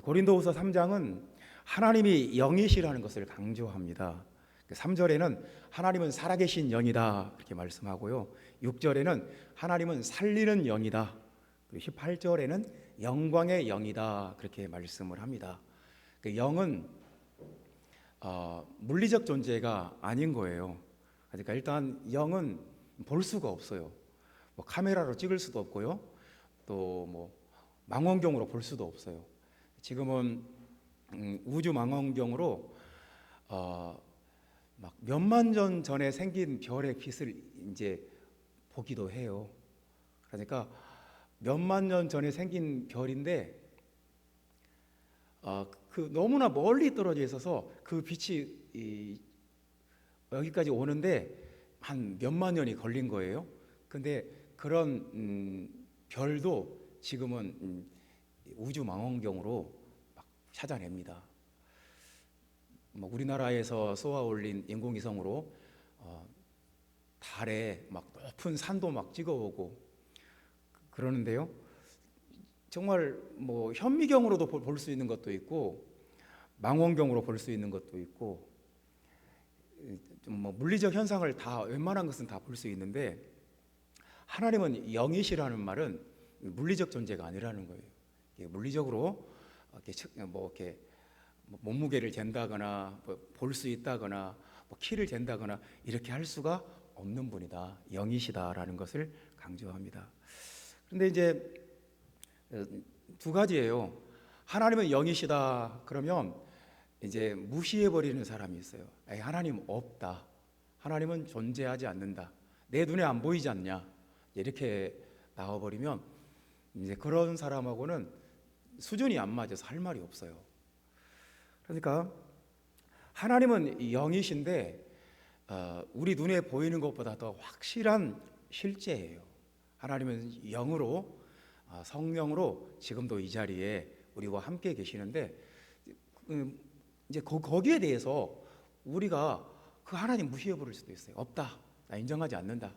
고린도후서 3장은 하나님이 영이시라는 것을 강조합니다. 3절에는 하나님은 살아계신 영이다 그렇게 말씀하고요. 6절에는 하나님은 살리는 영이다. 그리고 18절에는 영광의 영이다 그렇게 말씀을 합니다. 그 영은 물리적 존재가 아닌 거예요. 그러니까 일단 영은 볼 수가 없어요. 뭐 카메라로 찍을 수도 없고요. 또 뭐 망원경으로 볼 수도 없어요. 지금은 우주 망원경으로 막 몇만 년 전에 생긴 별의 빛을 이제 보기도 해요. 그러니까 몇만 년 전에 생긴 별인데 그 너무나 멀리 떨어져 있어서 그 빛이 여기까지 오는데 한 몇만 년이 걸린 거예요. 근데 그런 별도 지금은 우주 망원경으로 막 찾아냅니다. 우리나라에서 쏘아 올린 인공위성으로 달에 막 높은 산도 막 찍어오고 그러는데요. 정말 뭐 현미경으로도 볼 수 있는 것도 있고 망원경으로 볼 수 있는 것도 있고 좀 뭐 물리적 현상을 다 웬만한 것은 다 볼 수 있는데 하나님은 영이시라는 말은 물리적 존재가 아니라는 거예요. 물리적으로 이렇게 몸무게를 잰다거나 볼 수 있다거나 키를 잰다거나 이렇게 할 수가 없는 분이다. 영이시다라는 것을 강조합니다. 그런데 이제 두 가지예요. 하나님은 영이시다 그러면 이제 무시해 버리는 사람이 있어요. 하나님 없다. 하나님은 존재하지 않는다. 내 눈에 안 보이지 않냐? 이렇게 나와버리면 이제 그런 사람하고는 수준이 안 맞아서 할 말이 없어요. 그러니까 하나님은 영이신데 우리 눈에 보이는 것보다 더 확실한 실제예요. 하나님은 영으로 성령으로 지금도 이 자리에 우리와 함께 계시는데 이제 거기에 대해서 우리가 그 하나님 무시해 버릴 수도 있어요. 없다. 나 인정하지 않는다.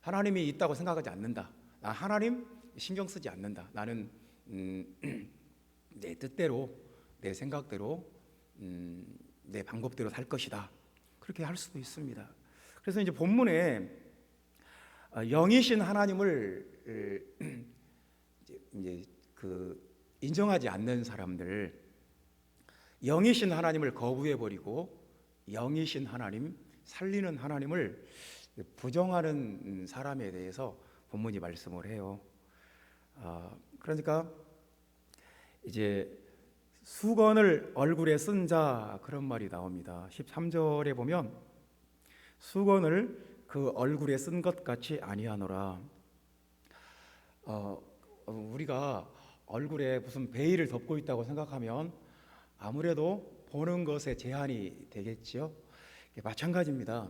하나님이 있다고 생각하지 않는다. 나 하나님 신경 쓰지 않는다. 나는 내 뜻대로, 내 생각대로, 내 방법대로 살 것이다. 그렇게 할 수도 있습니다. 그래서 이제 본문에 영이신 하나님을 이제 인정하지 않는 사람들, 영이신 하나님을 거부해 버리고 영이신 하나님, 살리는 하나님을 부정하는 사람에 대해서 본문이 말씀을 해요. 그러니까 이제 수건을 얼굴에 쓴 자 그런 말이 나옵니다. 13절에 보면 수건을 그 얼굴에 쓴 것 같이 아니하노라. 우리가 얼굴에 무슨 베일을 덮고 있다고 생각하면 아무래도 보는 것에 제한이 되겠지요. 마찬가지입니다.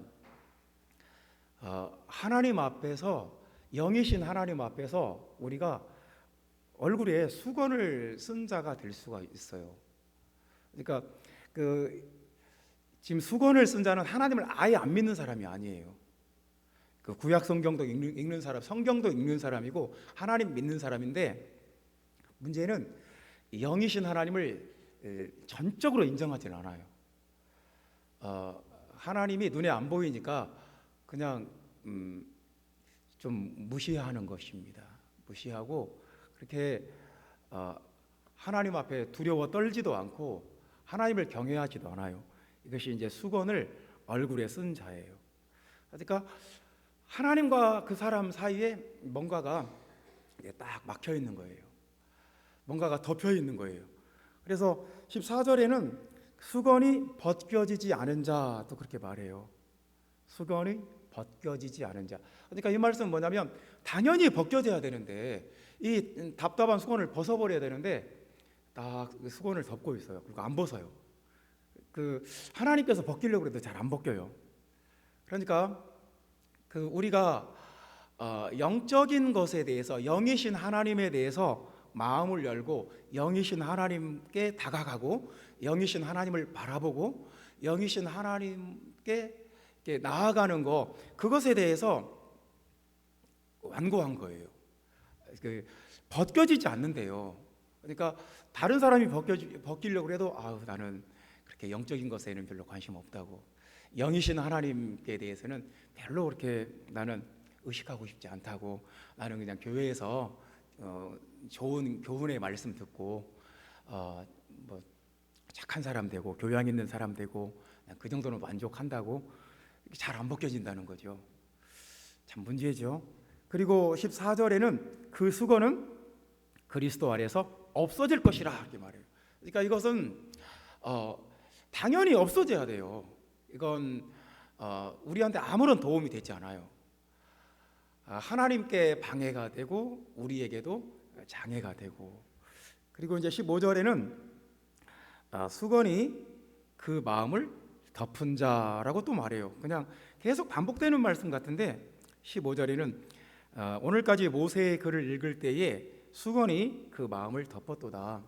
하나님 앞에서 영이신 하나님 앞에서 우리가 얼굴에 수건을 쓴 자가 될 수가 있어요. 그러니까 지금 수건을 쓴 자는 하나님을 아예 안 믿는 사람이 아니에요. 구약 성경도 읽는 사람, 성경도 읽는 사람이고 하나님 믿는 사람인데 문제는 영이신 하나님을 전적으로 인정하지는 않아요. 하나님이 눈에 안 보이니까 그냥 좀 무시하는 것입니다. 무시하고 그렇게 하나님 앞에 두려워 떨지도 않고 하나님을 경외하지도 않아요. 이것이 이제 수건을 얼굴에 쓴 자예요. 그러니까 하나님과 그 사람 사이에 뭔가가 딱 막혀 있는 거예요. 뭔가가 덮여 있는 거예요. 그래서 14절에는 수건이 벗겨지지 않은 자 또 그렇게 말해요. 수건이 벗겨지지 않은 자. 그러니까 이 말씀은 뭐냐면 당연히 벗겨져야 되는데 이 답답한 수건을 벗어버려야 되는데 딱 수건을 덮고 있어요. 그리고 안 벗어요. 하나님께서 벗기려고 해도 잘 안 벗겨요. 그러니까 우리가 영적인 것에 대해서 영이신 하나님에 대해서 마음을 열고 영이신 하나님께 다가가고 영이신 하나님을 바라보고 영이신 하나님께 나아가는 거 그것에 대해서 완고한 거예요. 벗겨지지 않는데요. 그러니까 다른 사람이 벗기려고 해도 나는 그렇게 영적인 것에는 별로 관심 없다고, 영이신 하나님께 대해서는 별로 그렇게 나는 의식하고 싶지 않다고, 나는 그냥 교회에서 좋은 교훈의 말씀 듣고 뭐 착한 사람 되고 교양 있는 사람 되고 그 정도는 만족한다고, 잘 안 벗겨진다는 거죠. 참 문제죠. 그리고 14절에는 그 수건은 그리스도 아래서 없어질 것이라 이렇게 말해요. 그러니까 이것은 당연히 없어져야 돼요. 이건 우리한테 아무런 도움이 되지 않아요. 하나님께 방해가 되고 우리에게도 장애가 되고. 그리고 이제 15절에는 수건이 그 마음을 덮은 자라고 또 말해요. 그냥 계속 반복되는 말씀 같은데 15절에는 오늘까지 모세의 글을 읽을 때에 수건이 그 마음을 덮었도다.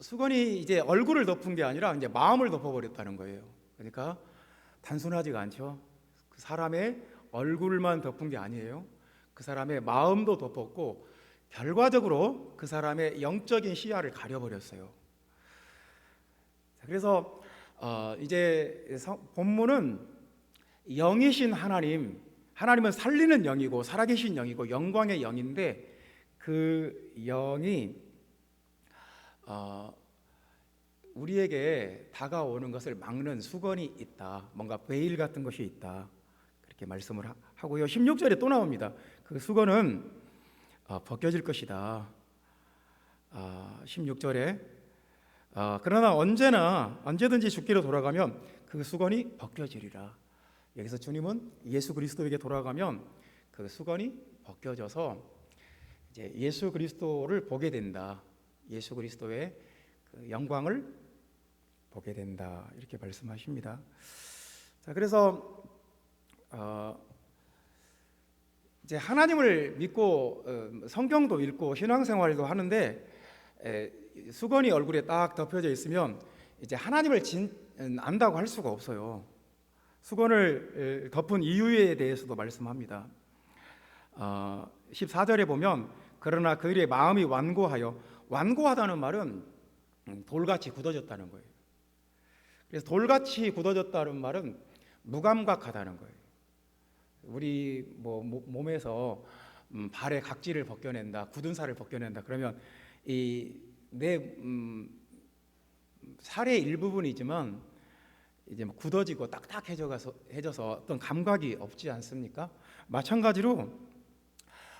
수건이 이제 얼굴을 덮은 게 아니라 이제 마음을 덮어버렸다는 거예요. 그러니까 단순하지가 않죠. 그 사람의 얼굴만 덮은 게 아니에요. 그 사람의 마음도 덮었고 결과적으로 그 사람의 영적인 시야를 가려버렸어요. 그래서 이제 본문은 영이신 하나님은 살리는 영이고 살아계신 영이고 영광의 영인데, 그 영이 우리에게 다가오는 것을 막는 수건이 있다, 뭔가 베일 같은 것이 있다, 그렇게 말씀을 하고요. 16절에 또 나옵니다. 그 수건은 벗겨질 것이다. 16절에 그러나 언제든지 죽기로 돌아가면 그 수건이 벗겨지리라. 여기서 주님은 예수 그리스도에게 돌아가면 그 수건이 벗겨져서 이제 예수 그리스도를 보게 된다. 예수 그리스도의 그 영광을 보게 된다. 이렇게 말씀하십니다. 자, 그래서 이제 하나님을 믿고 성경도 읽고 신앙생활도 하는데 수건이 얼굴에 딱 덮여져 있으면 이제 하나님을 안다고 할 수가 없어요. 수건을 덮은 이유에 대해서도 말씀합니다. 14절에 보면 그러나 그들의 마음이 완고하다는 말은 돌같이 굳어졌다는 거예요. 그래서 돌같이 굳어졌다는 말은 무감각하다는 거예요. 우리 몸에서 발의 각질을 벗겨낸다, 굳은 살을 벗겨낸다 그러면 내 살의 일부분이지만 이제 굳어지고 딱딱해져서 어떤 감각이 없지 않습니까? 마찬가지로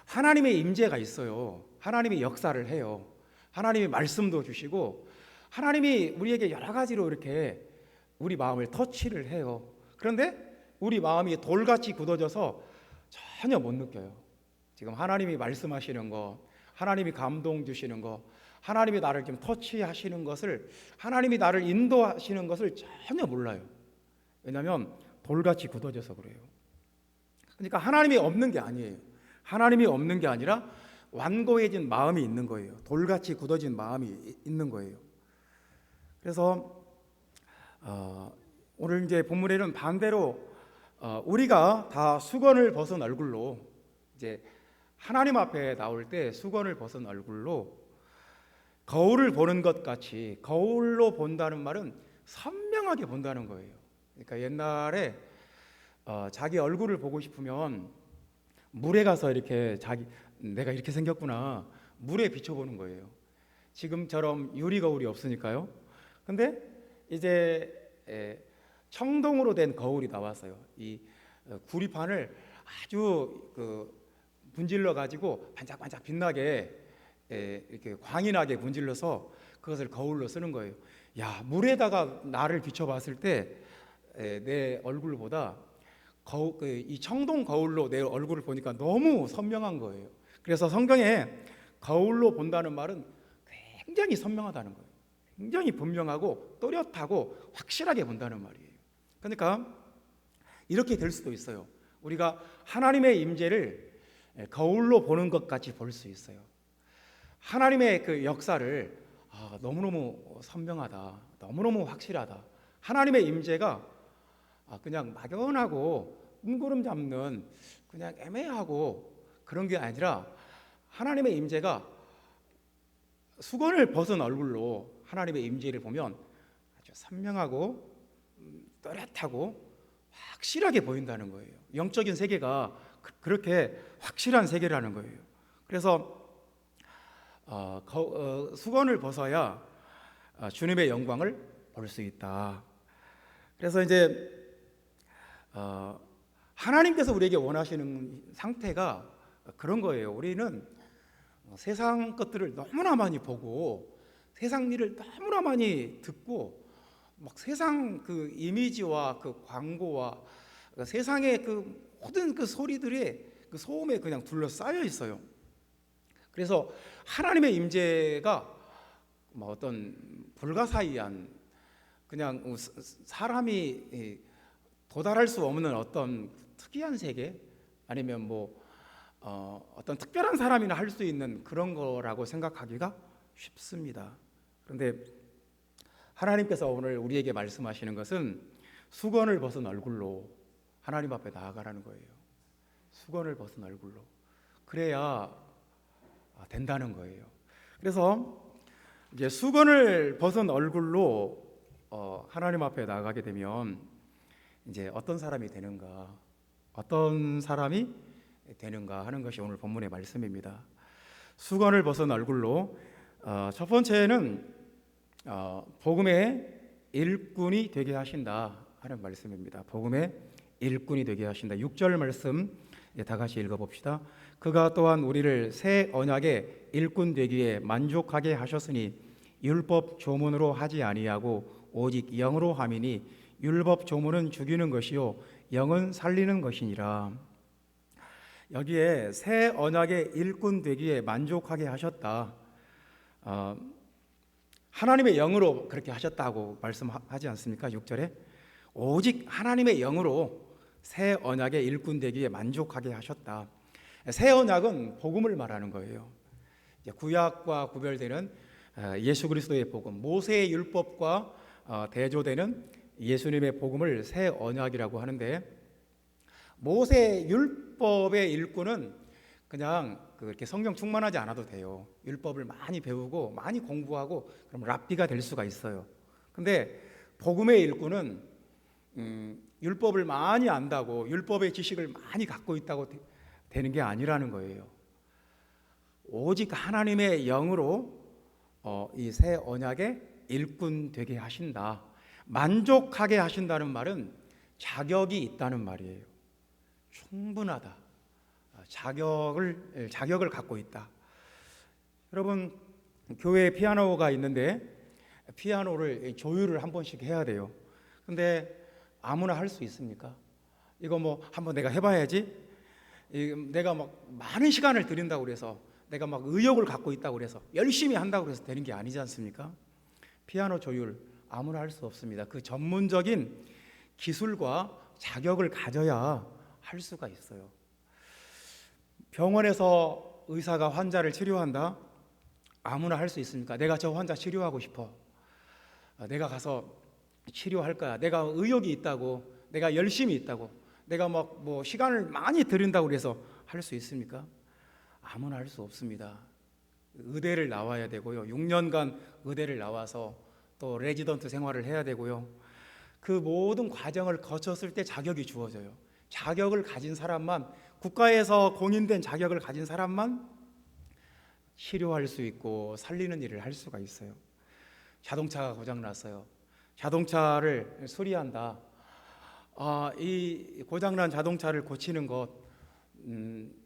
하나님의 임재가 있어요. 하나님이 역사를 해요. 하나님이 말씀도 주시고 하나님이 우리에게 여러 가지로 이렇게 우리 마음을 터치를 해요. 그런데 우리 마음이 돌같이 굳어져서 전혀 못 느껴요. 지금 하나님이 말씀하시는 거, 하나님이 감동 주시는 거, 하나님이 나를 좀 터치하시는 것을, 하나님이 나를 인도하시는 것을 전혀 몰라요. 왜냐하면 돌같이 굳어져서 그래요. 그러니까 하나님이 없는 게 아니에요. 하나님이 없는 게 아니라 완고해진 마음이 있는 거예요. 돌같이 굳어진 마음이 있는 거예요. 그래서 오늘 이제 본문에는 반대로 우리가 다 수건을 벗은 얼굴로, 이제 하나님 앞에 나올 때 수건을 벗은 얼굴로 거울을 보는 것 같이, 거울로 본다는 말은 선명하게 본다는 거예요. 그러니까 옛날에 자기 얼굴을 보고 싶으면 물에 가서 이렇게 내가 이렇게 생겼구나, 물에 비춰보는 거예요. 지금처럼 유리 거울이 없으니까요. 근데 이제 청동으로 된 거울이 나왔어요. 이 구리판을 아주 문질러 가지고 반짝반짝 빛나게 이렇게 광이 나게 문질러서 그것을 거울로 쓰는 거예요. 야, 물에다가 나를 비춰봤을 때 내 얼굴보다 이 청동 거울로 내 얼굴을 보니까 너무 선명한 거예요. 그래서 성경에 거울로 본다는 말은 굉장히 선명하다는 거예요. 굉장히 분명하고 또렷하고 확실하게 본다는 말이에요. 그러니까 이렇게 될 수도 있어요. 우리가 하나님의 임재를 거울로 보는 것 같이 볼 수 있어요. 하나님의 그 역사를 너무너무 선명하다, 너무너무 확실하다. 하나님의 임재가 그냥 막연하고 문구름 잡는 그냥 애매하고 그런 게 아니라 하나님의 임재가 수건을 벗은 얼굴로 하나님의 임재를 보면 아주 선명하고 또렷하고 확실하게 보인다는 거예요. 영적인 세계가 그렇게 확실한 세계라는 거예요. 그래서 수건을 벗어야 주님의 영광을 볼 수 있다. 그래서 이제 하나님께서 우리에게 원하시는 상태가 그런 거예요. 우리는 세상 것들을 너무나 많이 보고 세상 일을 너무나 많이 듣고 막 세상 그 이미지와 그 광고와 세상의 그 모든 그 소리들이 그 소음에 그냥 둘러싸여 있어요. 그래서 하나님의 임재가 뭐 어떤 불가사의한 그냥 사람이 도달할 수 없는 어떤 특이한 세계 아니면 뭐 어떤 특별한 사람이나 할 수 있는 그런 거라고 생각하기가 쉽습니다. 그런데 하나님께서 오늘 우리에게 말씀하시는 것은 수건을 벗은 얼굴로 하나님 앞에 나아가라는 거예요. 수건을 벗은 얼굴로. 그래야 된다는 거예요. 그래서 이제 수건을 벗은 얼굴로 하나님 앞에 나아가게 되면 이제 어떤 사람이 되는가, 어떤 사람이 되는가 하는 것이 오늘 본문의 말씀입니다. 수건을 벗은 얼굴로 첫 번째는 복음의 일꾼이 되게 하신다 하는 말씀입니다. 복음의 일꾼이 되게 하신다. 6절 말씀 다 같이 읽어봅시다. 그가 또한 우리를 새 언약의 일꾼 되기에 만족하게 하셨으니 율법 조문으로 하지 아니하고 오직 영으로 함이니 율법 조문은 죽이는 것이요 영은 살리는 것이니라. 여기에 새 언약의 일꾼 되기에 만족하게 하셨다. 하나님의 영으로 그렇게 하셨다고 말씀하지 않습니까? 6절에 오직 하나님의 영으로 새 언약의 일꾼 되기에 만족하게 하셨다. 새 언약은 복음을 말하는 거예요. 구약과 구별되는 예수 그리스도의 복음, 모세의 율법과 대조되는 예수님의 복음을 새 언약이라고 하는데, 모세 율법의 일꾼은 그냥 그렇게 성경 충만하지 않아도 돼요. 율법을 많이 배우고 많이 공부하고 그럼 랍비가 될 수가 있어요. 근데 복음의 일꾼은 율법을 많이 안다고 율법의 지식을 많이 갖고 있다고 되는 게 아니라는 거예요. 오직 하나님의 영으로 이 새 언약의 일꾼 되게 하신다. 만족하게 하신다는 말은 자격이 있다는 말이에요. 충분하다. 자격을 갖고 있다. 여러분, 교회에 피아노가 있는데 피아노를 조율을 한 번씩 해야 돼요. 근데 아무나 할 수 있습니까? 이거 뭐 한번 내가 해봐야지. 내가 막 많은 시간을 들인다고 그래서 내가 막 의욕을 갖고 있다고 그래서 열심히 한다고 그래서 되는 게 아니지 않습니까? 피아노 조율 아무나 할 수 없습니다. 그 전문적인 기술과 자격을 가져야 할 수가 있어요. 병원에서 의사가 환자를 치료한다? 아무나 할 수 있습니까? 내가 저 환자 치료하고 싶어. 내가 가서 치료할 거야. 내가 의욕이 있다고, 내가 열심히 있다고, 내가 막 뭐 시간을 많이 들인다고 그래서 할 수 있습니까? 아무나 할 수 없습니다. 의대를 나와야 되고요. 6년간 의대를 나와서 또 레지던트 생활을 해야 되고요. 그 모든 과정을 거쳤을 때 자격이 주어져요. 자격을 가진 사람만, 국가에서 공인된 자격을 가진 사람만 치료할 수 있고 살리는 일을 할 수가 있어요. 자동차가 고장났어요. 자동차를 수리한다. 이 고장난 자동차를 고치는 것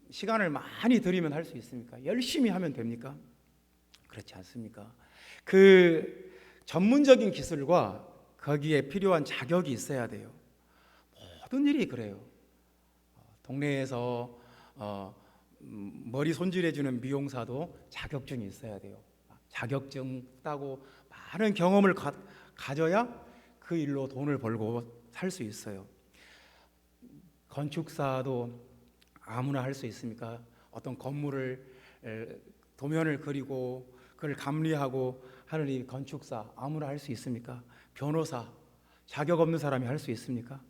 시간을 많이 들이면 할 수 있습니까? 열심히 하면 됩니까? 그렇지 않습니까? 그 전문적인 기술과 거기에 필요한 자격이 있어야 돼요. 모든 일이 그래요. 동네에서 머리 손질해주는 미용사도 자격증이 있어야 돼요. 자격증 따고 많은 경험을 가져야 그 일로 돈을 벌고 살 수 있어요. 건축사도 아무나 할 수 있습니까? 어떤 건물을 도면을 그리고 그걸 감리하고 하는 이 건축사 아무나 할 수 있습니까? 변호사 자격 없는 사람이 할 수 있습니까?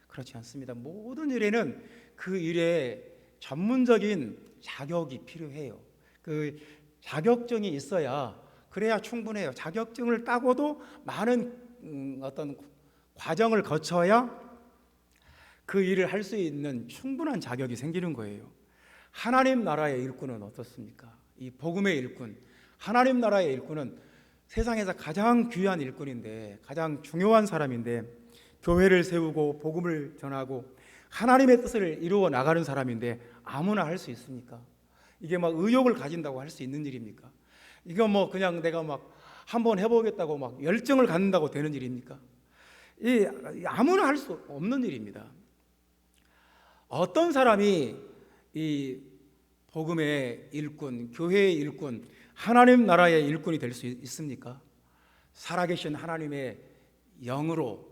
그렇지 않습니다. 모든 일에는 그 일에 전문적인 자격이 필요해요. 그 자격증이 있어야 그래야 충분해요. 자격증을 따고도 많은 어떤 과정을 거쳐야 그 일을 할 수 있는 충분한 자격이 생기는 거예요. 하나님 나라의 일꾼은 어떻습니까? 이 복음의 일꾼, 하나님 나라의 일꾼은 세상에서 가장 귀한 일꾼인데, 가장 중요한 사람인데, 교회를 세우고 복음을 전하고 하나님의 뜻을 이루어 나가는 사람인데 아무나 할 수 있습니까? 이게 막 의욕을 가진다고 할 수 있는 일입니까? 이거 뭐 그냥 내가 막 한번 해보겠다고 막 열정을 갖는다고 되는 일입니까? 이 아무나 할 수 없는 일입니다. 어떤 사람이 이 복음의 일꾼, 교회의 일꾼, 하나님 나라의 일꾼이 될 수 있습니까? 살아계신 하나님의 영으로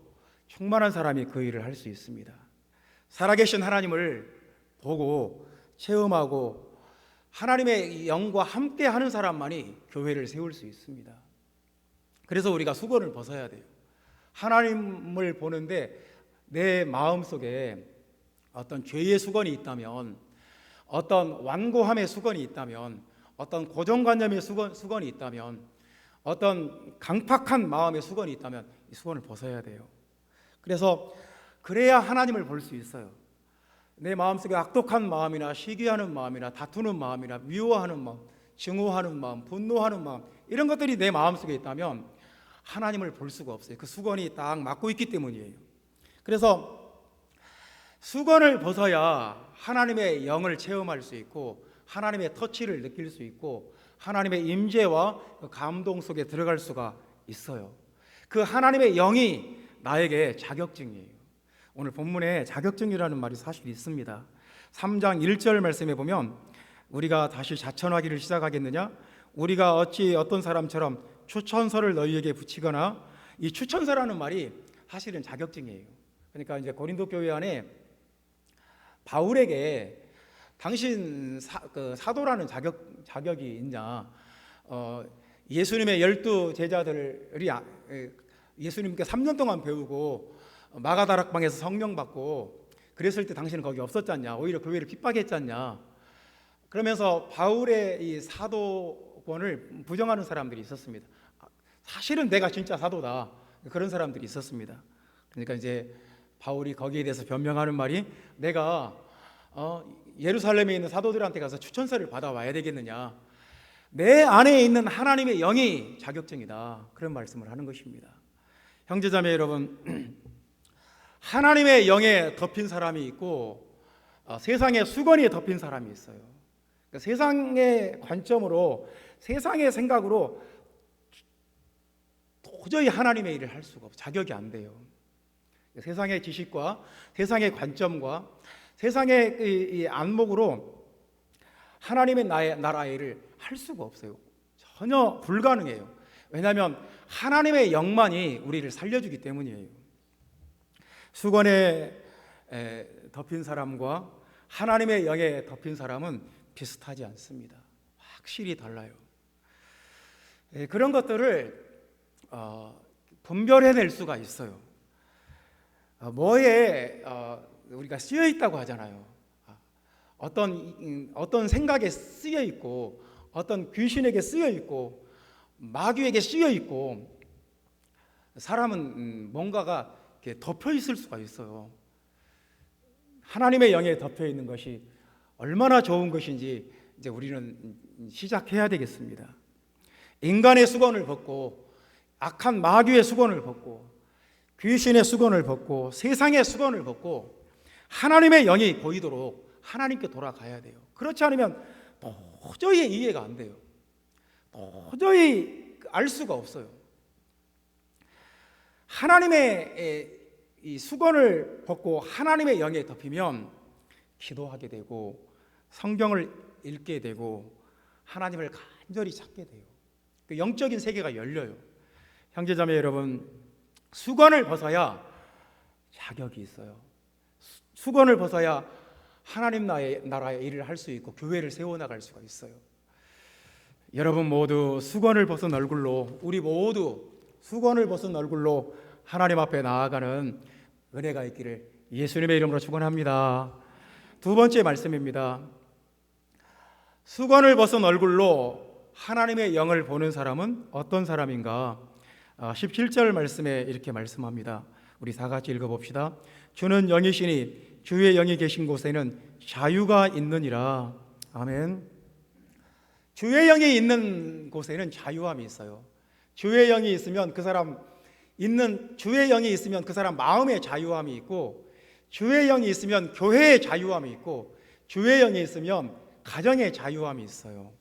충만한 사람이 그 일을 할 수 있습니다. 살아계신 하나님을 보고 체험하고 하나님의 영과 함께 하는 사람만이 교회를 세울 수 있습니다. 그래서 우리가 수건을 벗어야 돼요. 하나님을 보는데 내 마음속에 어떤 죄의 수건이 있다면, 어떤 완고함의 수건이 있다면, 어떤 고정관념의 수건이 있다면, 어떤 강팍한 마음의 수건이 있다면 이 수건을 벗어야 돼요. 그래서 그래야 하나님을 볼 수 있어요. 내 마음속에 악독한 마음이나 시기하는 마음이나 다투는 마음이나 미워하는 마음, 증오하는 마음, 분노하는 마음, 이런 것들이 내 마음속에 있다면 하나님을 볼 수가 없어요. 그 수건이 딱 막고 있기 때문이에요. 그래서 수건을 벗어야 하나님의 영을 체험할 수 있고 하나님의 터치를 느낄 수 있고 하나님의 임재와 그 감동 속에 들어갈 수가 있어요. 그 하나님의 영이 나에게 자격증이에요. 오늘 본문에 자격증이라는 말이 사실 있습니다. 3장 1절 말씀에 보면 우리가 다시 자천하기를 시작하겠느냐? 우리가 어찌 어떤 사람처럼 추천서를 너희에게 붙이거나, 이 추천서라는 말이 사실은 자격증이에요. 그러니까 이제 고린도 교회 안에 바울에게 당신 사도라는 자격이 있냐? 예수님의 12 제자들이 예수님께 3년 동안 배우고 마가다락방에서 성령 받고 그랬을 때 당신은 거기 없었잖냐? 오히려 교회를 핍박했잖냐? 그러면서 바울의 이 사도권을 부정하는 사람들이 있었습니다. 사실은 내가 진짜 사도다, 그런 사람들이 있었습니다. 그러니까 이제 바울이 거기에 대해서 변명하는 말이, 내가 예루살렘에 있는 사도들한테 가서 추천서를 받아와야 되겠느냐? 내 안에 있는 하나님의 영이 자격증이다, 그런 말씀을 하는 것입니다. 형제자매 여러분, 하나님의 영에 덮인 사람이 있고 세상의 수건이 덮인 사람이 있어요. 그러니까 세상의 관점으로, 세상의 생각으로 도저히 하나님의 일을 할 수가 없어요. 자격이 안 돼요. 세상의 지식과 세상의 관점과 세상의 이 안목으로 하나님의 나라의 일을 할 수가 없어요. 전혀 불가능해요. 왜냐하면 하나님의 영만이 우리를 살려주기 때문이에요. 수건에 덮인 사람과 하나님의 영에 덮인 사람은 비슷하지 않습니다. 확실히 달라요. 그런 것들을 분별해낼 수가 있어요. 뭐에 우리가 쓰여 있다고 하잖아요. 어떤 생각에 쓰여 있고, 어떤 귀신에게 쓰여 있고, 마귀에게 쓰여 있고, 사람은 뭔가가 이렇게 덮여 있을 수가 있어요. 하나님의 영에 덮여 있는 것이 얼마나 좋은 것인지 이제 우리는 시작해야 되겠습니다. 인간의 수건을 벗고, 악한 마귀의 수건을 벗고, 귀신의 수건을 벗고, 세상의 수건을 벗고 하나님의 영이 보이도록 하나님께 돌아가야 돼요. 그렇지 않으면 도저히 이해가 안 돼요. 도저히 알 수가 없어요. 하나님의 이 수건을 벗고 하나님의 영에 덮이면 기도하게 되고 성경을 읽게 되고 하나님을 간절히 찾게 돼요. 그 영적인 세계가 열려요. 형제자매 여러분, 수건을 벗어야 자격이 있어요. 수건을 벗어야 하나님 나라의 일을 할 수 있고 교회를 세워나갈 수가 있어요. 여러분 모두 수건을 벗은 얼굴로, 우리 모두 수건을 벗은 얼굴로 하나님 앞에 나아가는 은혜가 있기를 예수님의 이름으로 축원합니다. 두 번째 말씀입니다. 수건을 벗은 얼굴로 하나님의 영을 보는 사람은 어떤 사람인가? 17절 말씀에 이렇게 말씀합니다. 우리 다 같이 읽어봅시다. 주는 영이시니 주의 영이 계신 곳에는 자유가 있느니라. 아멘. 주의 영이 있는 곳에는 자유함이 있어요. 주의 영이 있으면 그 사람 마음의 자유함이 있고, 주의 영이 있으면 교회의 자유함이 있고, 주의 영이 있으면 가정의 자유함이 있어요.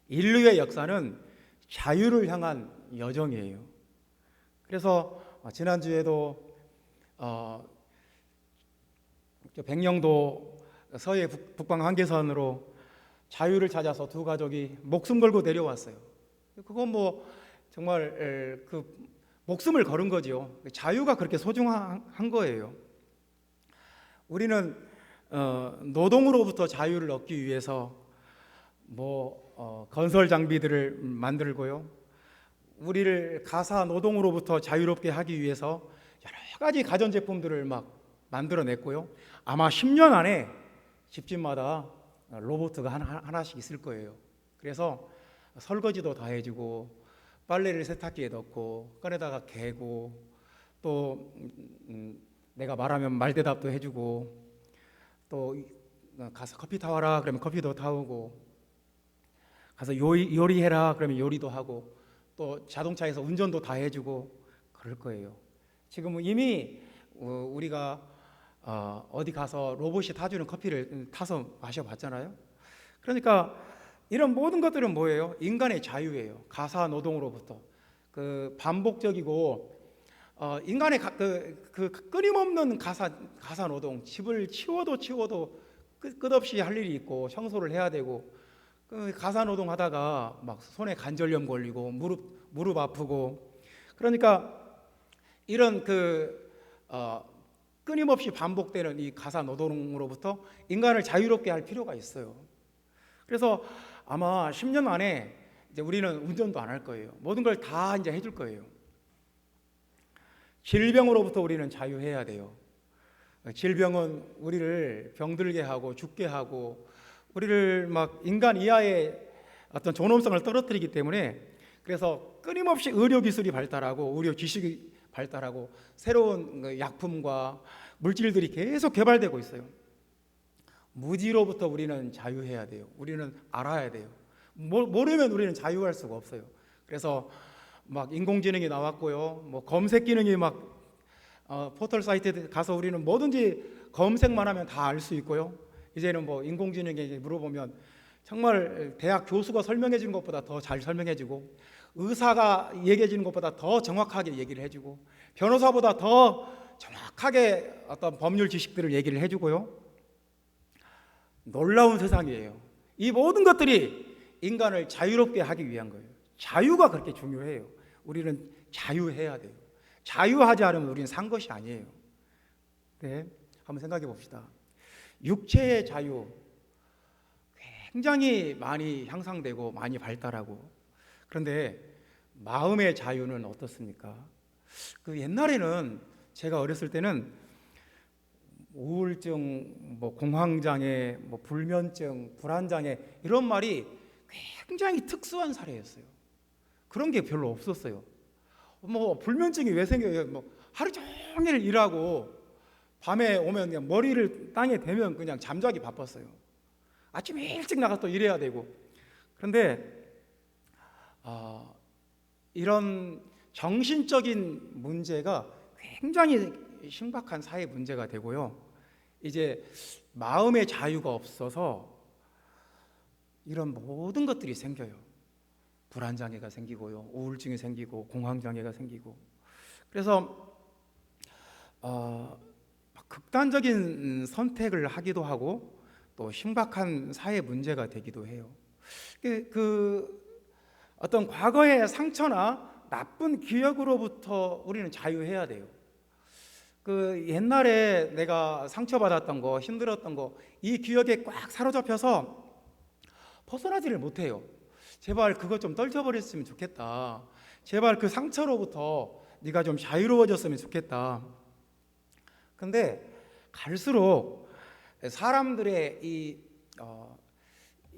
인류의 역사는 자유를 향한 여정이에요. 그래서 지난주에도 백령도 서해 북방 한계선으로 자유를 찾아서 두 가족이 목숨 걸고 내려왔어요. 그건 뭐 정말 그 목숨을 걸은 거지요. 자유가 그렇게 소중한 거예요. 우리는 노동으로부터 자유를 얻기 위해서 건설 장비들을 만들고요, 우리를 가사 노동으로부터 자유롭게 하기 위해서 여러 가지 가전제품들을 막 만들어냈고요. 아마 10년 안에 집집마다 로봇가 하나씩 있을 거예요. 그래서 설거지도 다 해주고, 빨래를 세탁기에 넣고, 꺼내다가 개고, 또 내가 말하면 말대답도 해주고, 또 가서 커피 타와라 그러면 커피도 타오고, 가서 요리해라 그러면 요리도 하고, 또 자동차에서 운전도 다 해주고 그럴 거예요. 지금은 이미 우리가 어디 가서 로봇이 타주는 커피를 타서 마셔봤잖아요. 그러니까 이런 모든 것들은 뭐예요? 인간의 자유예요. 가사 노동으로부터 그 반복적이고 인간의 그 끊임없는 가사 노동, 집을 치워도 끝없이 할 일이 있고, 청소를 해야 되고, 그 가사 노동 하다가 막 손에 관절염 걸리고 무릎 아프고, 그러니까 이런 끊임없이 반복되는 이 가사 노동으로부터 인간을 자유롭게 할 필요가 있어요. 그래서 아마 10년 안에 이제 우리는 운전도 안 할 거예요. 모든 걸 다 이제 해줄 거예요. 질병으로부터 우리는 자유해야 돼요. 질병은 우리를 병들게 하고 죽게 하고, 우리를 막 인간 이하의 어떤 존엄성을 떨어뜨리기 때문에, 그래서 끊임없이 의료 기술이 발달하고 의료 지식이 발달하고 새로운 약품과 물질들이 계속 개발되고 있어요. 무지로부터 우리는 자유해야 돼요. 우리는 알아야 돼요. 모르면 우리는 자유할 수가 없어요. 그래서 막 인공지능이 나왔고요, 뭐 검색 기능이 막 포털 사이트에 가서 우리는 뭐든지 검색만 하면 다 알 수 있고요. 이제는 뭐 인공지능에게 물어보면 정말 대학 교수가 설명해 준 것보다 더 잘 설명해 주고, 의사가 얘기해 주는 것보다 더 정확하게 얘기를 해주고, 변호사보다 더 정확하게 어떤 법률 지식들을 얘기를 해주고요. 놀라운 세상이에요. 이 모든 것들이 인간을 자유롭게 하기 위한 거예요. 자유가 그렇게 중요해요. 우리는 자유해야 돼요. 자유하지 않으면 우리는 산 것이 아니에요. 네, 한번 생각해 봅시다. 육체의 자유 굉장히 많이 향상되고 많이 발달하고, 그런데 마음의 자유는 어떻습니까? 그 옛날에는, 제가 어렸을 때는 우울증, 공황장애, 불면증, 불안장애 이런 말이 굉장히 특수한 사례였어요. 그런 게 별로 없었어요. 불면증이 왜 생겨요? 하루 종일 일하고 밤에 오면 그냥 머리를 땅에 대면 그냥 잠자기 바빴어요. 아침에 일찍 나가서 또 일해야 되고. 그런데 이런 정신적인 문제가 굉장히 심각한 사회 문제가 되고요, 이제 마음의 자유가 없어서 이런 모든 것들이 생겨요. 불안장애가 생기고요, 우울증이 생기고, 공황장애가 생기고. 그래서 극단적인 선택을 하기도 하고, 또 심각한 사회 문제가 되기도 해요. 어떤 과거의 상처나 나쁜 기억으로부터 우리는 자유해야 돼요. 옛날에 내가 상처받았던 거, 힘들었던 거, 이 기억에 꽉 사로잡혀서 벗어나지를 못해요. 제발 그것 좀 떨쳐버렸으면 좋겠다. 제발 그 상처로부터 네가 좀 자유로워졌으면 좋겠다. 근데 갈수록 사람들의 이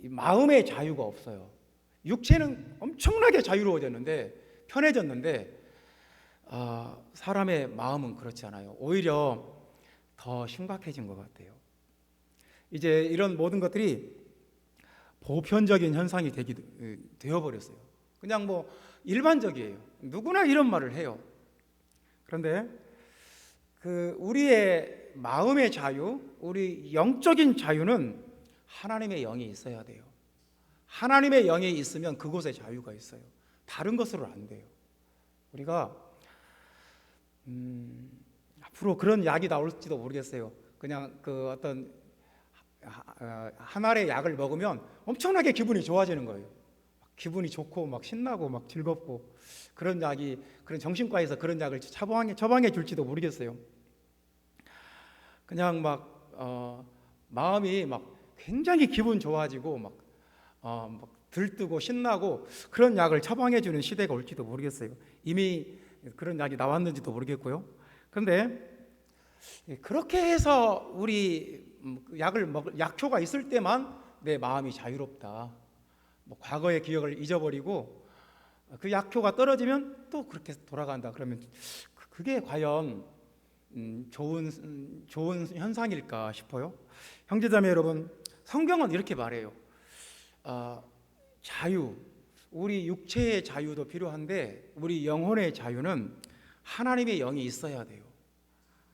마음의 자유가 없어요. 육체는 엄청나게 자유로워졌는데, 편해졌는데, 사람의 마음은 그렇지 않아요. 오히려 더 심각해진 것 같아요. 이제 이런 모든 것들이 보편적인 현상이 되어버렸어요. 그냥 뭐 일반적이에요. 누구나 이런 말을 해요. 그런데 우리의 마음의 자유, 우리 영적인 자유는 하나님의 영이 있어야 돼요. 하나님의 영이 있으면 그곳에 자유가 있어요. 다른 것으로는 안 돼요. 우리가 앞으로 그런 약이 나올지도 모르겠어요. 그냥 어떤 한 알의 약을 먹으면 엄청나게 기분이 좋아지는 거예요. 기분이 좋고 막 신나고 막 즐겁고, 그런 정신과에서 그런 약을 처방해 줄지도 모르겠어요. 그냥 마음이 굉장히 기분 좋아지고 막 들뜨고 신나고 그런 약을 처방해 주는 시대가 올지도 모르겠어요. 이미 그런 약이 나왔는지도 모르겠고요. 그런데 그렇게 해서 우리 약을 먹을 약효가 있을 때만 내 마음이 자유롭다. 과거의 기억을 잊어버리고 그 약효가 떨어지면 또 그렇게 돌아간다. 그러면 그게 과연 좋은 현상일까 싶어요. 형제자매 여러분, 성경은 이렇게 말해요. 자유, 우리 육체의 자유도 필요한데 우리 영혼의 자유는 하나님의 영이 있어야 돼요.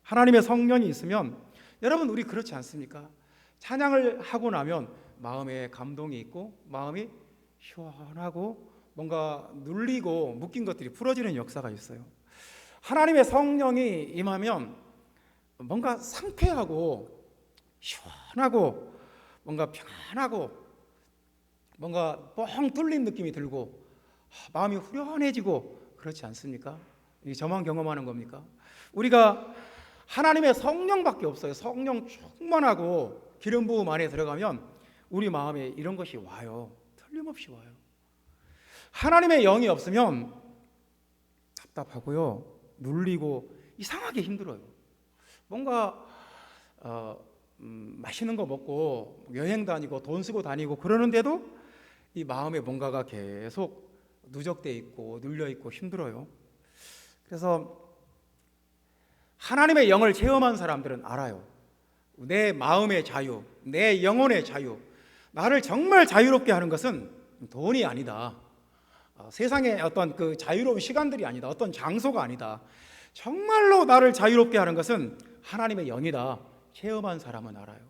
하나님의 성령이 있으면, 여러분 우리 그렇지 않습니까? 찬양을 하고 나면 마음에 감동이 있고 마음이 시원하고 뭔가 눌리고 묶인 것들이 풀어지는 역사가 있어요. 하나님의 성령이 임하면 뭔가 상쾌하고 시원하고 뭔가 편하고 뭔가 뻥 뚫린 느낌이 들고 마음이 후련해지고, 그렇지 않습니까? 이게 저만 경험하는 겁니까? 우리가 하나님의 성령밖에 없어요. 성령 충만하고 기름 부음 안에 들어가면 우리 마음에 이런 것이 와요. 틀림없이 와요. 하나님의 영이 없으면 답답하고요, 눌리고 이상하게 힘들어요. 뭔가 맛있는 거 먹고 여행 다니고 돈 쓰고 다니고 그러는데도 이 마음에 뭔가가 계속 누적돼 있고 눌려 있고 힘들어요. 그래서 하나님의 영을 체험한 사람들은 알아요. 내 마음의 자유, 내 영혼의 자유, 나를 정말 자유롭게 하는 것은 돈이 아니다. 세상의 어떤 그 자유로운 시간들이 아니다. 어떤 장소가 아니다. 정말로 나를 자유롭게 하는 것은 하나님의 영이다. 체험한 사람은 알아요.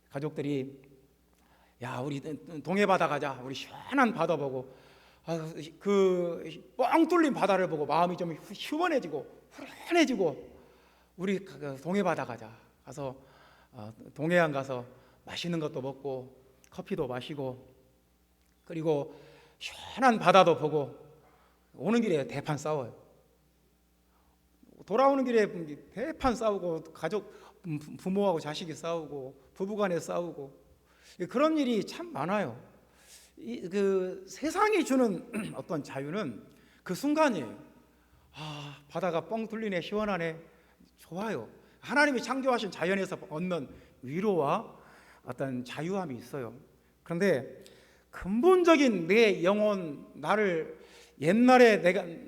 가족들이 야, 우리 동해바다 가자. 우리 시원한 바다 보고 그 뻥 뚫린 바다를 보고 마음이 좀 시원해지고 후련해지고 우리 동해바다 가자. 가서 동해안 가서 맛있는 것도 먹고 커피도 마시고 그리고 시원한 바다도 보고 오는 길에 대판 싸워요. 돌아오는 길에 대판 싸우고 가족 부모하고 자식이 싸우고 부부간에 싸우고 그런 일이 참 많아요. 그 세상이 주는 어떤 자유는 그 순간이에요. 바다가 뻥 뚫리네, 시원하네, 좋아요. 하나님이 창조하신 자연에서 얻는 위로와 어떤 자유함이 있어요. 그런데 근본적인 내 영혼, 나를 옛날에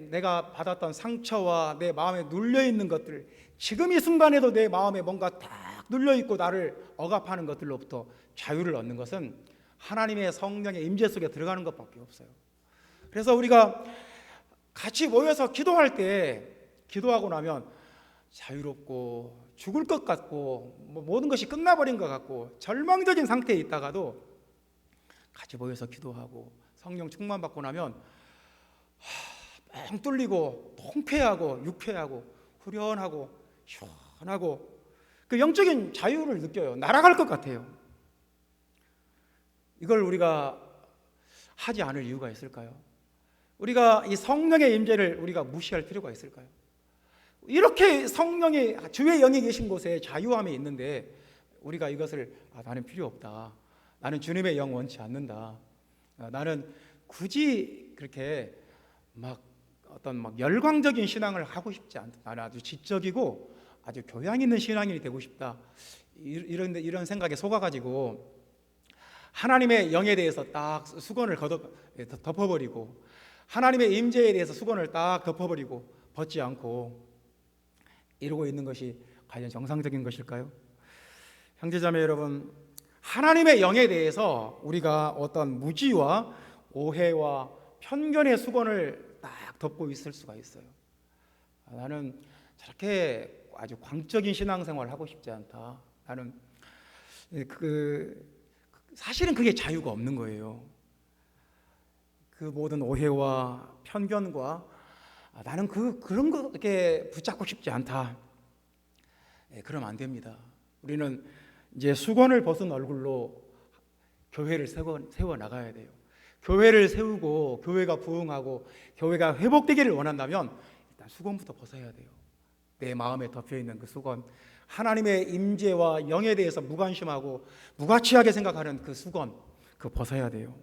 내가 받았던 상처와 내 마음에 눌려 있는 것들, 지금 이 순간에도 내 마음에 뭔가 딱 눌려 있고 나를 억압하는 것들로부터 자유를 얻는 것은 하나님의 성령의 임재 속에 들어가는 것밖에 없어요. 그래서 우리가 같이 모여서 기도할 때 기도하고 나면 자유롭고 죽을 것 같고 모든 것이 끝나버린 것 같고 절망적인 상태에 있다가도 같이 모여서 기도하고 성령 충만받고 나면 뻥 뚫리고 통쾌하고 유쾌하고 후련하고 시원하고 그 영적인 자유를 느껴요. 날아갈 것 같아요. 이걸 우리가 하지 않을 이유가 있을까요? 우리가 이 성령의 임재를 우리가 무시할 필요가 있을까요? 이렇게 성령이 주의 영이 계신 곳에 자유함이 있는데 우리가 이것을 나는 필요 없다. 나는 주님의 영 원치 않는다. 나는 굳이 그렇게 어떤 열광적인 신앙을 하고 싶지 않다. 나는 아주 지적이고 아주 교양 있는 신앙인이 되고 싶다. 이런 생각에 속아가지고 하나님의 영에 대해서 딱 수건을 덮어버리고 하나님의 임재에 대해서 수건을 딱 덮어버리고 벗지 않고 이러고 있는 것이 과연 정상적인 것일까요? 형제자매 여러분, 하나님의 영에 대해서 우리가 어떤 무지와 오해와 편견의 수건을 딱 덮고 있을 수가 있어요. 나는 저렇게 아주 광적인 신앙생활을 하고 싶지 않다. 나는 사실은 그게 자유가 없는 거예요. 그 모든 오해와 편견과 나는 그런 거 이렇게 붙잡고 싶지 않다. 그러면 안 됩니다. 우리는 이제 수건을 벗은 얼굴로 교회를 세워 나가야 돼요. 교회를 세우고 교회가 부흥하고 교회가 회복되기를 원한다면 일단 수건부터 벗어야 돼요. 내 마음에 덮여 있는 그 수건, 하나님의 임재와 영에 대해서 무관심하고 무가치하게 생각하는 그 수건, 그거 벗어야 돼요.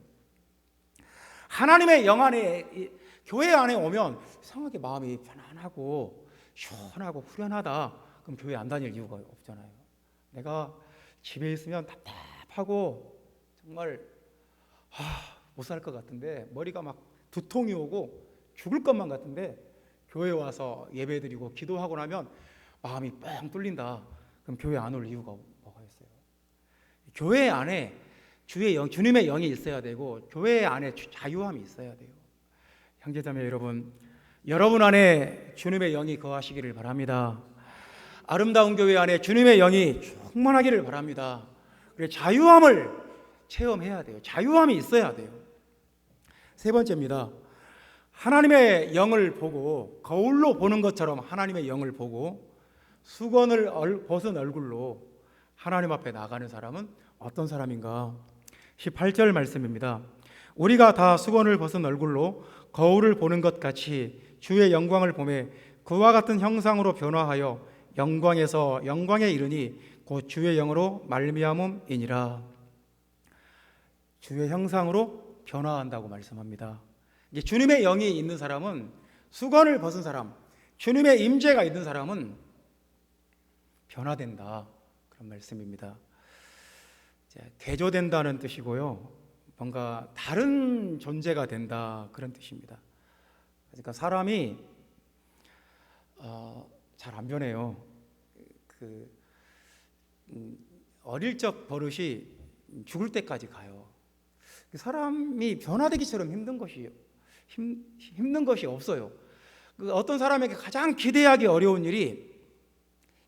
하나님의 영 안에, 교회 안에 오면 이상하게 마음이 편안하고 시원하고 후련하다. 그럼 교회 안 다닐 이유가 없잖아요. 내가 집에 있으면 답답하고 정말 못 살 것 같은데, 머리가 막 두통이 오고 죽을 것만 같은데 교회 와서 예배드리고 기도하고 나면 마음이 뻥 뚫린다. 그럼 교회 안 올 이유가 뭐가 있어요? 교회 안에 주님의 영이 있어야 되고 교회 안에 자유함이 있어야 돼요. 형제자매 여러분, 여러분 안에 주님의 영이 거하시기를 바랍니다. 아름다운 교회 안에 주님의 영이 충만하기를 바랍니다. 그래서 자유함을 체험해야 돼요. 자유함이 있어야 돼요. 세 번째입니다. 하나님의 영을 보고 거울로 보는 것처럼 하나님의 영을 보고 수건을 벗은 얼굴로 하나님 앞에 나가는 사람은 어떤 사람인가? 18절 말씀입니다. 우리가 다 수건을 벗은 얼굴로 거울을 보는 것 같이 주의 영광을 보매 그와 같은 형상으로 변화하여 영광에서 영광에 이르니 곧 주의 영으로 말미암음이니라. 주의 형상으로 변화한다고 말씀합니다. 이제 주님의 영이 있는 사람은, 수건을 벗은 사람, 주님의 임재가 있는 사람은 변화된다, 그런 말씀입니다. 대조된다는 뜻이고요, 뭔가 다른 존재가 된다, 그런 뜻입니다. 그러니까 사람이 잘 안 변해요. 어릴 적 버릇이 죽을 때까지 가요. 사람이 변화되기처럼 힘든 것이 없어요. 어떤 사람에게 가장 기대하기 어려운 일이,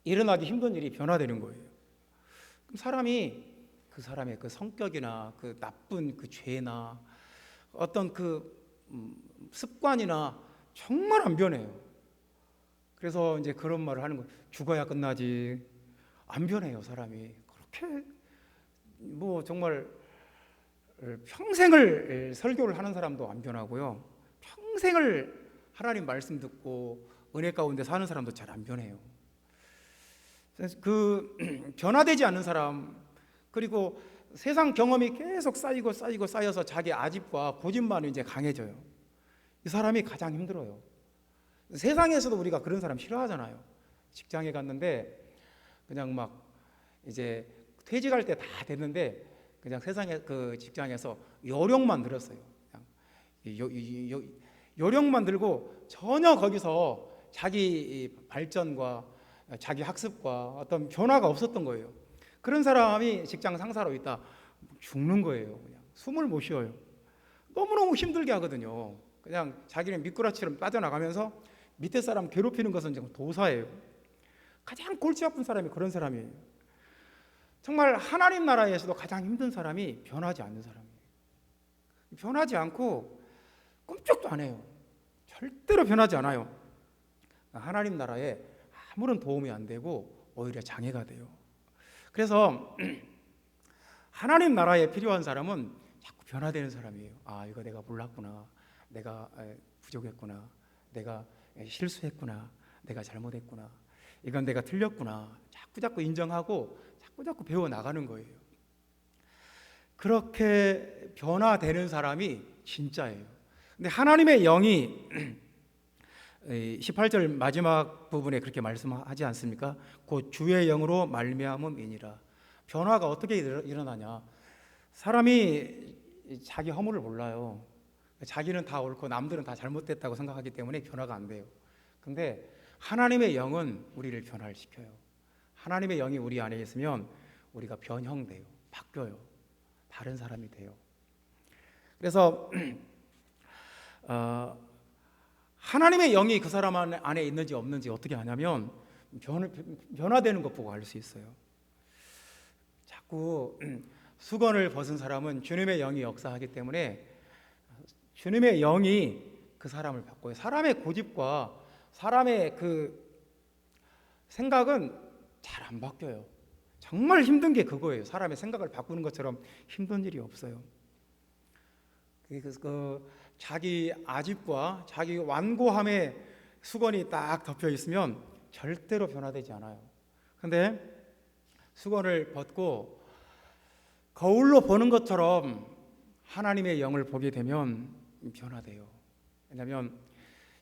일어나기 힘든 일이 변화되는 거예요. 사람이 그 사람의 그 성격이나 그 나쁜 그 죄나 어떤 그 습관이나 정말 안 변해요. 그래서 이제 그런 말을 하는 거예요. 죽어야 끝나지. 안 변해요, 사람이. 그렇게 뭐 정말 평생을 설교를 하는 사람도 안 변하고요, 평생을 하나님 말씀 듣고 은혜 가운데 사는 사람도 잘 안 변해요. 그 변화되지 않는 사람, 그리고 세상 경험이 계속 쌓여서 자기 아집과 고집만 이제 강해져요. 이 사람이 가장 힘들어요. 세상에서도 우리가 그런 사람 싫어하잖아요. 직장에 갔는데 그냥 막 이제 퇴직할 때 다 됐는데 그냥 세상에 그 직장에서 요령만 들었어요. 그냥 요령만 들고 전혀 거기서 자기 발전과 자기 학습과 어떤 변화가 없었던 거예요. 그런 사람이 직장 상사로 있다 죽는 거예요. 그냥 숨을 못 쉬어요. 너무너무 힘들게 하거든요. 그냥 자기는 미꾸라지처럼 빠져나가면서 밑에 사람 괴롭히는 것은 지금 도사예요. 가장 골치 아픈 사람이 그런 사람이에요. 정말 하나님 나라에서도 가장 힘든 사람이 변하지 않는 사람이에요. 변하지 않고 꿈쩍도 안 해요. 절대로 변하지 않아요. 하나님 나라에 아무런 도움이 안 되고 오히려 장애가 돼요. 그래서 하나님 나라에 필요한 사람은 자꾸 변화되는 사람이에요. 이거 내가 몰랐구나, 내가 부족했구나, 내가 실수했구나, 내가 잘못했구나, 이건 내가 틀렸구나, 자꾸 인정하고 자꾸 배워나가는 거예요. 그렇게 변화되는 사람이 진짜예요. 근데 하나님의 영이 18절 마지막 부분에 그렇게 말씀하지 않습니까? 곧 주의 영으로 말미암음이니라. 변화가 어떻게 일어나냐? 사람이 자기 허물을 몰라요. 자기는 다 옳고 남들은 다 잘못됐다고 생각하기 때문에 변화가 안 돼요. 근데 하나님의 영은 우리를 변화시켜요. 하나님의 영이 우리 안에 있으면 우리가 변형돼요. 바뀌어요. 다른 사람이 돼요. 그래서 하나님의 영이 그 사람 안에 있는지 없는지 어떻게 아냐면 변화되는 것 보고 알 수 있어요. 자꾸 수건을 벗은 사람은 주님의 영이 역사하기 때문에 주님의 영이 그 사람을 바꿔요. 사람의 고집과 사람의 그 생각은 잘 안 바뀌어요. 정말 힘든 게 그거예요. 사람의 생각을 바꾸는 것처럼 힘든 일이 없어요. 자기 아집과 자기 완고함의 수건이 딱 덮여 있으면 절대로 변화되지 않아요. 근데 수건을 벗고 거울로 보는 것처럼 하나님의 영을 보게 되면 변화돼요. 왜냐하면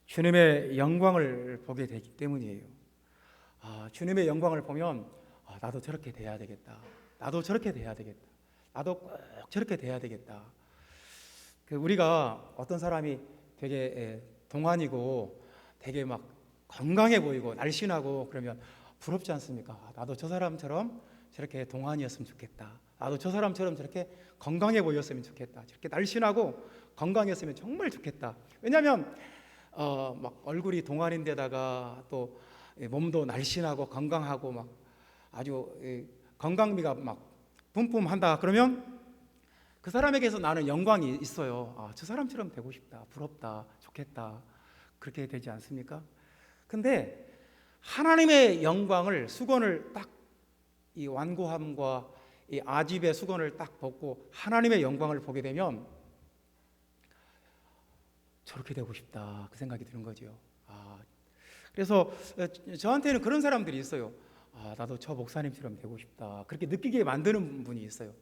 주님의 영광을 보게 되기 때문이에요. 주님의 영광을 보면 나도 저렇게 돼야 되겠다. 나도 저렇게 돼야 되겠다. 나도 꼭 저렇게 돼야 되겠다. 우리가 어떤 사람이 되게 동안이고 되게 막 건강해 보이고 날씬하고 그러면 부럽지 않습니까? 나도 저 사람처럼 저렇게 동안이었으면 좋겠다. 나도 저 사람처럼 저렇게 건강해 보였으면 좋겠다. 저렇게 날씬하고 건강했으면 정말 좋겠다. 왜냐하면 막 얼굴이 동안인데다가 또 몸도 날씬하고 건강하고 막 아주 건강미가 막 뿜뿜한다. 그러면 그 사람에게서 나는 영광이 있어요. 저 사람처럼 되고 싶다. 부럽다. 좋겠다. 그렇게 되지 않습니까? 근데 하나님의 영광을 수건을 딱 이 완고함과 이 아집의 수건을 딱 벗고 하나님의 영광을 보게 되면 저렇게 되고 싶다. 그 생각이 드는 거죠. 그래서 저한테는 그런 사람들이 있어요. 나도 저 목사님처럼 되고 싶다. 그렇게 느끼게 만드는 분이 있어요.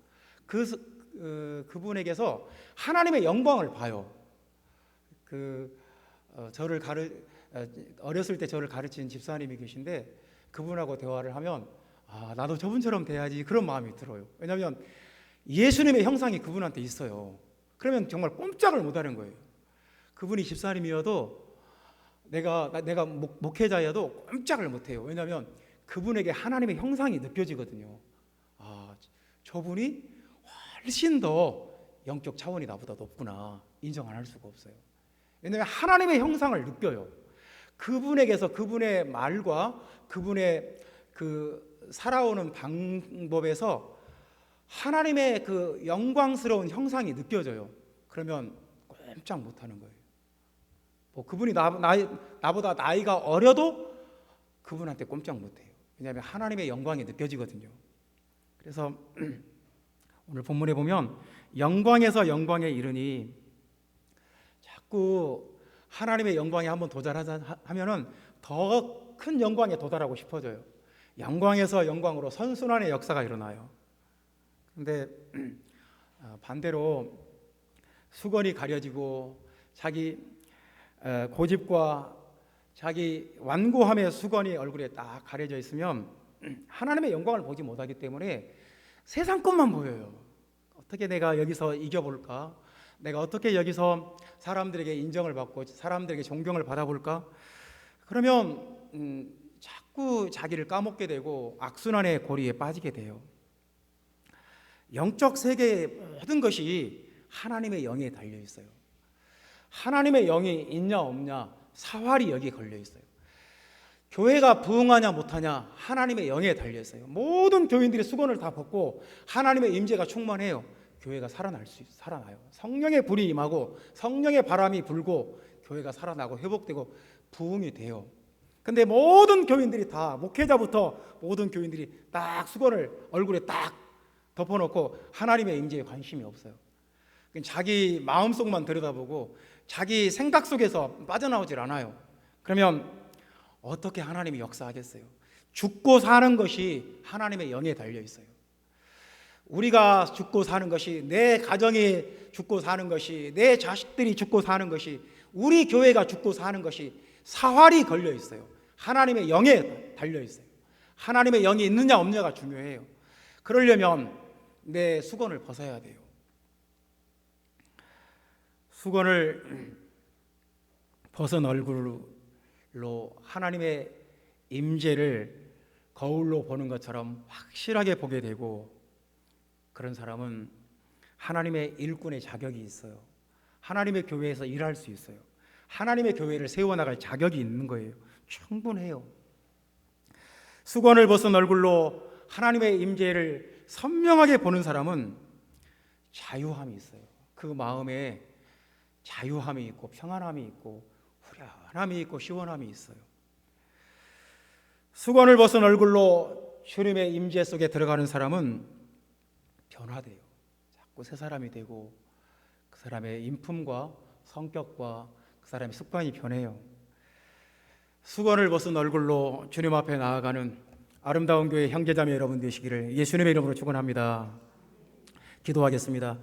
그분에게서 하나님의 영광을 봐요. 어렸을 때 저를 가르친 집사님이 계신데 그분하고 대화를 하면 나도 저분처럼 돼야지 그런 마음이 들어요. 왜냐하면 예수님의 형상이 그분한테 있어요. 그러면 정말 꼼짝을 못하는 거예요. 그분이 집사님이어도 내가 목회자여도 꼼짝을 못해요. 왜냐하면 그분에게 하나님의 형상이 느껴지거든요. 저분이 훨씬 더 영적 차원이 나보다 높구나 인정 안 할 수가 없어요. 왜냐하면 하나님의 형상을 느껴요. 그분에게서 그분의 말과 그분의 그 살아오는 방법에서 하나님의 그 영광스러운 형상이 느껴져요. 그러면 꼼짝 못하는 거예요. 그분이 나보다 나이가 어려도 그분한테 꼼짝 못해요. 왜냐하면 하나님의 영광이 느껴지거든요. 그래서 오늘 본문에 보면 영광에서 영광에 이르니 자꾸 하나님의 영광에 한번 도달하자 하면은 더 큰 영광에 도달하고 싶어져요. 영광에서 영광으로 선순환의 역사가 일어나요. 그런데 반대로 수건이 가려지고 자기 고집과 자기 완고함의 수건이 얼굴에 딱 가려져 있으면 하나님의 영광을 보지 못하기 때문에 세상 것만 보여요. 어떻게 내가 여기서 이겨볼까? 내가 어떻게 여기서 사람들에게 인정을 받고 사람들에게 존경을 받아볼까? 그러면 자꾸 자기를 까먹게 되고 악순환의 고리에 빠지게 돼요. 영적 세계의 모든 것이 하나님의 영에 달려 있어요. 하나님의 영이 있냐 없냐 사활이 여기에 걸려 있어요. 교회가 부흥하냐 못하냐 하나님의 영에 달려 있어요. 모든 교인들이 수건을 다 벗고 하나님의 임재가 충만해요. 교회가 살아나요. 성령의 불이 임하고 성령의 바람이 불고 교회가 살아나고 회복되고 부흥이 돼요. 근데 모든 교인들이 다 목회자부터 모든 교인들이 딱 수건을 얼굴에 딱 덮어놓고 하나님의 임재에 관심이 없어요. 자기 마음속만 들여다보고 자기 생각 속에서 빠져나오질 않아요. 그러면 어떻게 하나님이 역사하겠어요? 죽고 사는 것이 하나님의 영에 달려 있어요. 우리가 죽고 사는 것이, 내 가정이 죽고 사는 것이, 내 자식들이 죽고 사는 것이, 우리 교회가 죽고 사는 것이 사활이 걸려 있어요. 하나님의 영에 달려 있어요. 하나님의 영이 있느냐 없느냐가 중요해요. 그러려면 내 수건을 벗어야 돼요. 수건을 벗은 얼굴로 하나님의 임재를 거울로 보는 것처럼 확실하게 보게 되고, 그런 사람은 하나님의 일꾼의 자격이 있어요. 하나님의 교회에서 일할 수 있어요. 하나님의 교회를 세워나갈 자격이 있는 거예요. 충분해요. 수건을 벗은 얼굴로 하나님의 임재를 선명하게 보는 사람은 자유함이 있어요. 그 마음에 자유함이 있고 평안함이 있고 후련함이 있고 시원함이 있어요. 수건을 벗은 얼굴로 주님의 임재 속에 들어가는 사람은 변화돼요. 자꾸 새 사람이 되고 그 사람의 인품과 성격과 그 사람의 습관이 변해요. 수건을 벗은 얼굴로 주님 앞에 나아가는 아름다운 교회 형제자매 여러분 되시기를 예수님의 이름으로 축원합니다. 기도하겠습니다.